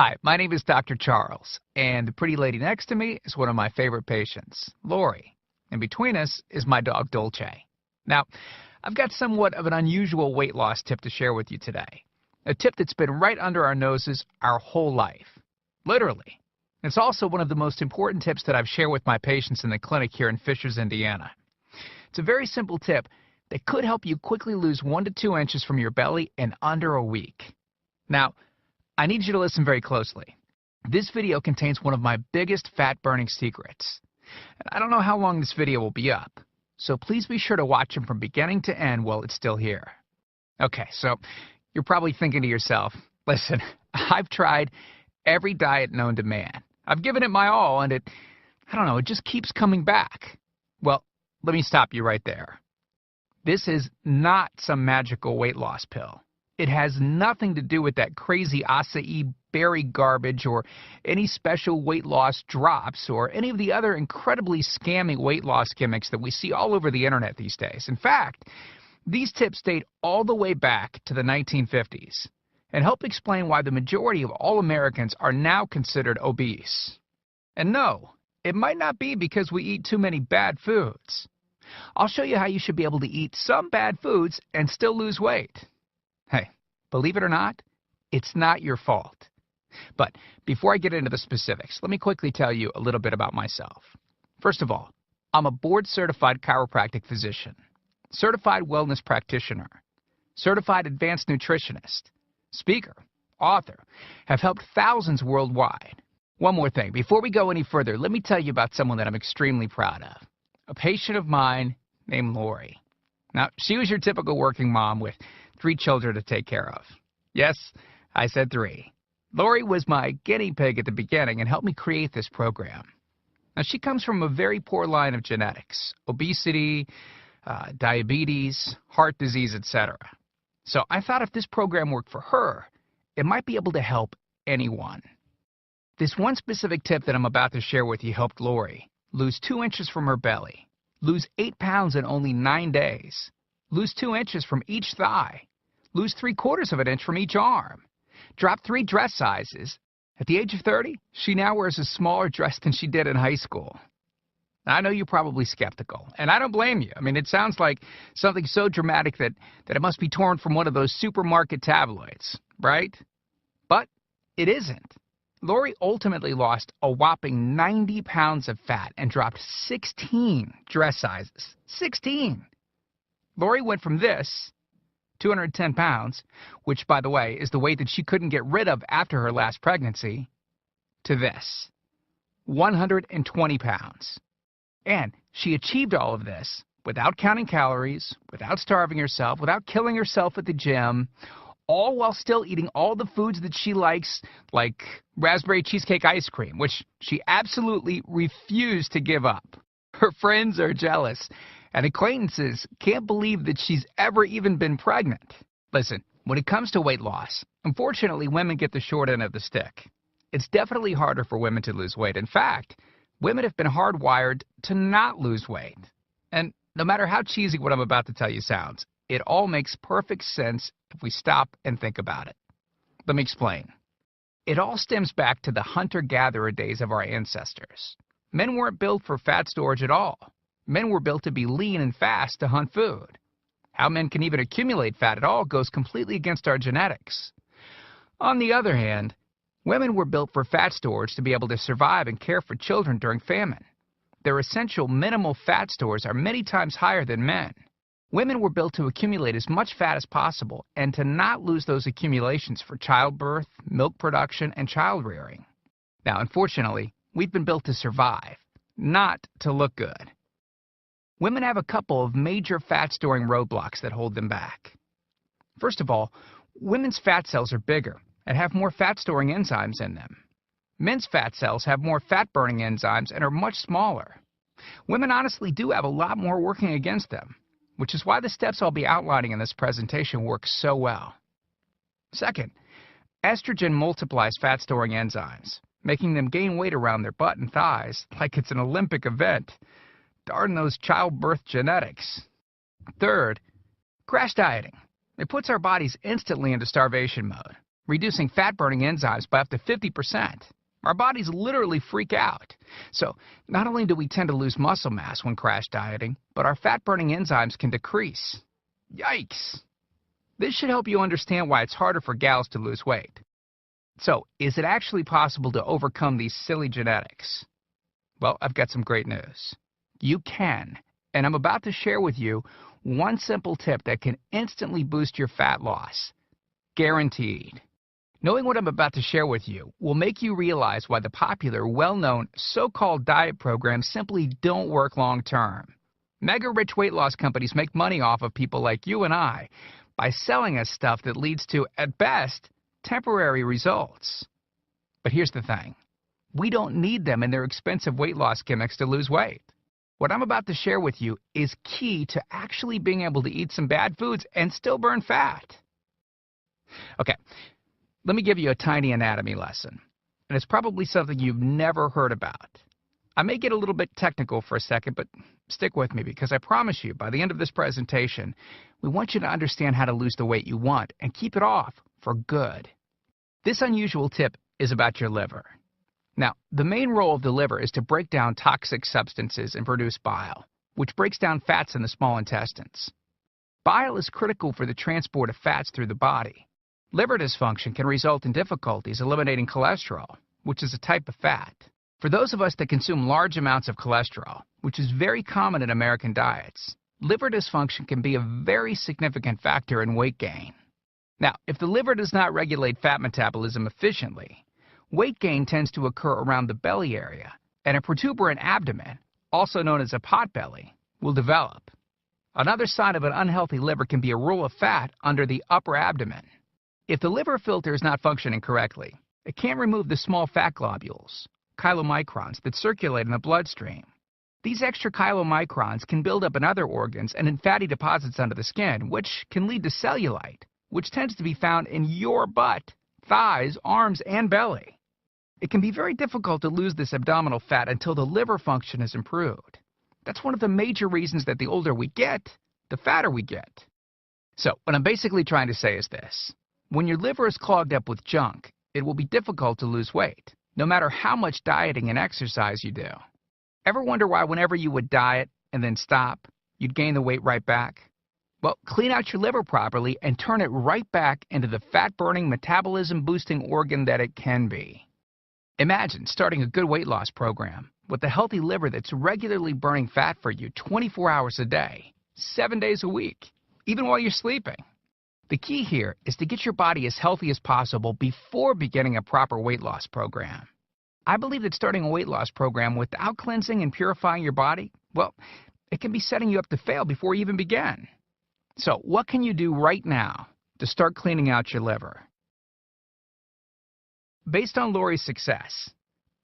Hi, my name is Dr. Charles, and the pretty lady next to me is one of my favorite patients, Lori. And between us is my dog, Dolce. Now, I've got somewhat of an unusual weight loss tip to share with you today. A tip that's been right under our noses our whole life. Literally. It's also one of the most important tips that I've shared with my patients in the clinic here in Fishers, Indiana. It's a very simple tip that could help you quickly lose 1 to 2 inches from your belly in under a week. Now, I need you to listen very closely. This video contains one of my biggest fat-burning secrets. And I don't know how long this video will be up, so please be sure to watch it from beginning to end while it's still here. Okay, so you're probably thinking to yourself, listen, I've tried every diet known to man. I've given it my all, and it just keeps coming back. Well, let me stop you right there. This is not some magical weight loss pill. It has nothing to do with that crazy acai berry garbage or any special weight loss drops or any of the other incredibly scammy weight loss gimmicks that we see all over the internet these days. In fact, these tips date all the way back to the 1950s and help explain why the majority of all Americans are now considered obese. And no, it might not be because we eat too many bad foods. I'll show you how you should be able to eat some bad foods and still lose weight. Hey, believe it or not, it's not your fault. But before I get into the specifics, let me quickly tell you a little bit about myself. First of all, I'm a board-certified chiropractic physician, certified wellness practitioner, certified advanced nutritionist, speaker, author, have helped thousands worldwide. One more thing, before we go any further, let me tell you about someone that I'm extremely proud of, a patient of mine named Lori. Now, she was your typical working mom with 3 children to take care of. Yes, I said 3. Lori was my guinea pig at the beginning and helped me create this program. Now, she comes from a very poor line of genetics, obesity, diabetes, heart disease, etc. So I thought if this program worked for her, it might be able to help anyone. This one specific tip that I'm about to share with you helped Lori lose 2 inches from her belly, lose 8 pounds in only 9 days, lose 2 inches from each thigh, lose 3/4 of an inch from each arm, drop 3 dress sizes. At the age of 30, she now wears a smaller dress than she did in high school. Now, I know you're probably skeptical, and I don't blame you. I mean, it sounds like something so dramatic that it must be torn from one of those supermarket tabloids, right? But it isn't. Lori ultimately lost a whopping 90 pounds of fat and dropped 16 dress sizes. 16! Lori went from this, 210 pounds, which, by the way, is the weight that she couldn't get rid of after her last pregnancy, to this, 120 pounds. And she achieved all of this without counting calories, without starving herself, without killing herself at the gym, all while still eating all the foods that she likes, like raspberry cheesecake ice cream, which she absolutely refused to give up. Her friends are jealous, and acquaintances can't believe that she's ever even been pregnant. Listen, when it comes to weight loss, unfortunately, women get the short end of the stick. It's definitely harder for women to lose weight. In fact, women have been hardwired to not lose weight. And no matter how cheesy what I'm about to tell you sounds, it all makes perfect sense if we stop and think about it. Let me explain. It all stems back to the hunter-gatherer days of our ancestors. Men weren't built for fat storage at all. Men were built to be lean and fast to hunt food. How men can even accumulate fat at all goes completely against our genetics. On the other hand, women were built for fat storage to be able to survive and care for children during famine. Their essential minimal fat stores are many times higher than men. Women were built to accumulate as much fat as possible and to not lose those accumulations for childbirth, milk production, and child rearing. Now, unfortunately, we've been built to survive, not to look good. Women have a couple of major fat-storing roadblocks that hold them back. First of all, women's fat cells are bigger and have more fat-storing enzymes in them. Men's fat cells have more fat-burning enzymes and are much smaller. Women honestly do have a lot more working against them, which is why the steps I'll be outlining in this presentation work so well. Second, estrogen multiplies fat-storing enzymes, making them gain weight around their butt and thighs like it's an Olympic event. Darn those childbirth genetics. Third, crash dieting. It puts our bodies instantly into starvation mode, reducing fat-burning enzymes by up to 50%. Our bodies literally freak out. So not only do we tend to lose muscle mass when crash dieting, but our fat-burning enzymes can decrease. Yikes! This should help you understand why it's harder for gals to lose weight. So, is it actually possible to overcome these silly genetics? Well, I've got some great news. You can, and I'm about to share with you one simple tip that can instantly boost your fat loss. Guaranteed. Knowing what I'm about to share with you will make you realize why the popular, well-known, so-called diet programs simply don't work long-term. Mega-rich weight loss companies make money off of people like you and I by selling us stuff that leads to, at best, temporary results. But here's the thing. We don't need them in their expensive weight loss gimmicks to lose weight. What I'm about to share with you is key to actually being able to eat some bad foods and still burn fat. Okay, let me give you a tiny anatomy lesson. And it's probably something you've never heard about. I may get a little bit technical for a second, but stick with me because I promise you, by the end of this presentation, we want you to understand how to lose the weight you want and keep it off for good. This unusual tip is about your liver. Now, the main role of the liver is to break down toxic substances and produce bile, which breaks down fats in the small intestines. Bile is critical for the transport of fats through the body. Liver dysfunction can result in difficulties eliminating cholesterol, which is a type of fat. For those of us that consume large amounts of cholesterol, which is very common in American diets, liver dysfunction can be a very significant factor in weight gain. Now, if the liver does not regulate fat metabolism efficiently, weight gain tends to occur around the belly area, and a protuberant abdomen, also known as a potbelly, will develop. Another sign of an unhealthy liver can be a roll of fat under the upper abdomen. If the liver filter is not functioning correctly, it can't remove the small fat globules, chylomicrons, that circulate in the bloodstream. These extra chylomicrons can build up in other organs and in fatty deposits under the skin, which can lead to cellulite, which tends to be found in your butt, thighs, arms, and belly. It can be very difficult to lose this abdominal fat until the liver function is improved. That's one of the major reasons that the older we get, the fatter we get. So, what I'm basically trying to say is this. When your liver is clogged up with junk, it will be difficult to lose weight, no matter how much dieting and exercise you do. Ever wonder why whenever you would diet and then stop, you'd gain the weight right back? Well, clean out your liver properly and turn it right back into the fat-burning, metabolism-boosting organ that it can be. Imagine starting a good weight loss program with a healthy liver that's regularly burning fat for you 24 hours a day, 7 days a week, even while you're sleeping. The key here is to get your body as healthy as possible before beginning a proper weight loss program. I believe that starting a weight loss program without cleansing and purifying your body, well, it can be setting you up to fail before you even begin. So, what can you do right now to start cleaning out your liver? Based on Lori's success,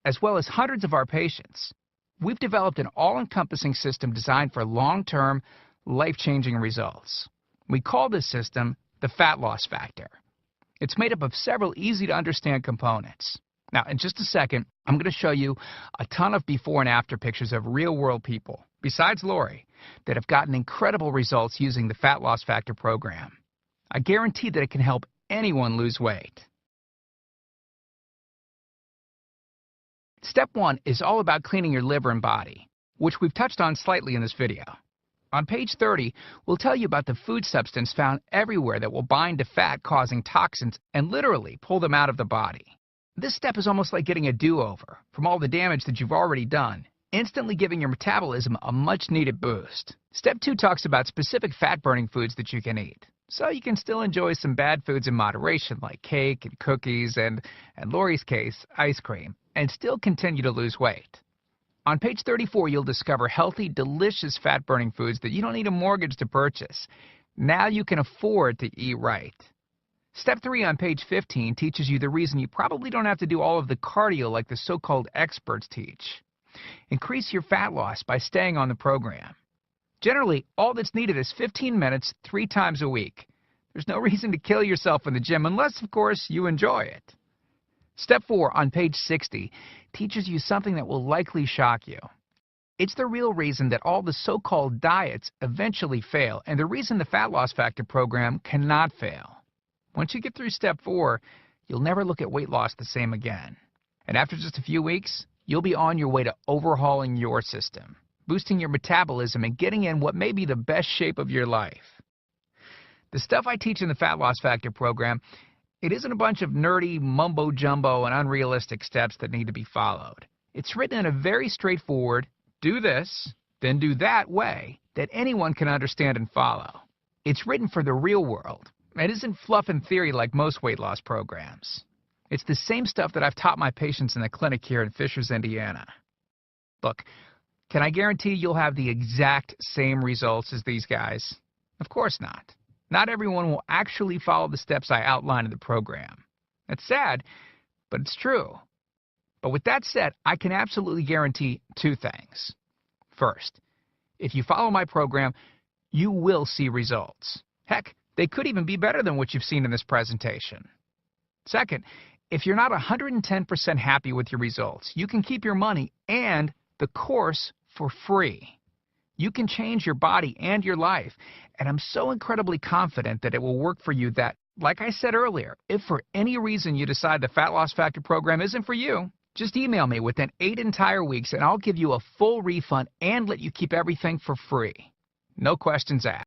as well as hundreds of our patients, we've developed an all-encompassing system designed for long-term, life-changing results. We call this system the Fat Loss Factor. It's made up of several easy-to-understand components. Now, in just a second, I'm going to show you a ton of before and after pictures of real-world people, besides Lori, that have gotten incredible results using the Fat Loss Factor program. I guarantee that it can help anyone lose weight. Step 1 is all about cleaning your liver and body, which we've touched on slightly in this video. On page 30, we'll tell you about the food substance found everywhere that will bind to fat, causing toxins and literally pull them out of the body. This step is almost like getting a do-over from all the damage that you've already done, instantly giving your metabolism a much-needed boost. Step 2 talks about specific fat-burning foods that you can eat, so you can still enjoy some bad foods in moderation like cake and cookies and, in Lori's case, ice cream, and still continue to lose weight. On page 34, you'll discover healthy, delicious fat-burning foods that you don't need a mortgage to purchase. Now you can afford to eat right. Step 3 on page 15 teaches you the reason you probably don't have to do all of the cardio like the so-called experts teach. Increase your fat loss by staying on the program. Generally, all that's needed is 15 minutes 3 times a week. There's no reason to kill yourself in the gym unless, of course, you enjoy it. Step 4 on page 60 teaches you something that will likely shock you. It's the real reason that all the so-called diets eventually fail, and the reason the Fat Loss Factor program cannot fail. Once you get through step 4, you'll never look at weight loss the same again. And after just a few weeks, you'll be on your way to overhauling your system, boosting your metabolism, and getting in what may be the best shape of your life. The stuff I teach in the Fat Loss Factor program, it isn't a bunch of nerdy mumbo-jumbo and unrealistic steps that need to be followed. It's written in a very straightforward, do this, then do that way that anyone can understand and follow. It's written for the real world. It isn't fluff and theory like most weight loss programs. It's the same stuff that I've taught my patients in the clinic here in Fishers, Indiana. Look, can I guarantee you'll have the exact same results as these guys? Of course not. Not everyone will actually follow the steps I outline in the program. It's sad, but it's true. But with that said, I can absolutely guarantee two things. First, if you follow my program, you will see results. Heck, they could even be better than what you've seen in this presentation. Second, if you're not 110% happy with your results, you can keep your money and the course for free. You can change your body and your life, and I'm so incredibly confident that it will work for you that, like I said earlier, if for any reason you decide the Fat Loss Factor program isn't for you, just email me within 8 entire weeks and I'll give you a full refund and let you keep everything for free. No questions asked.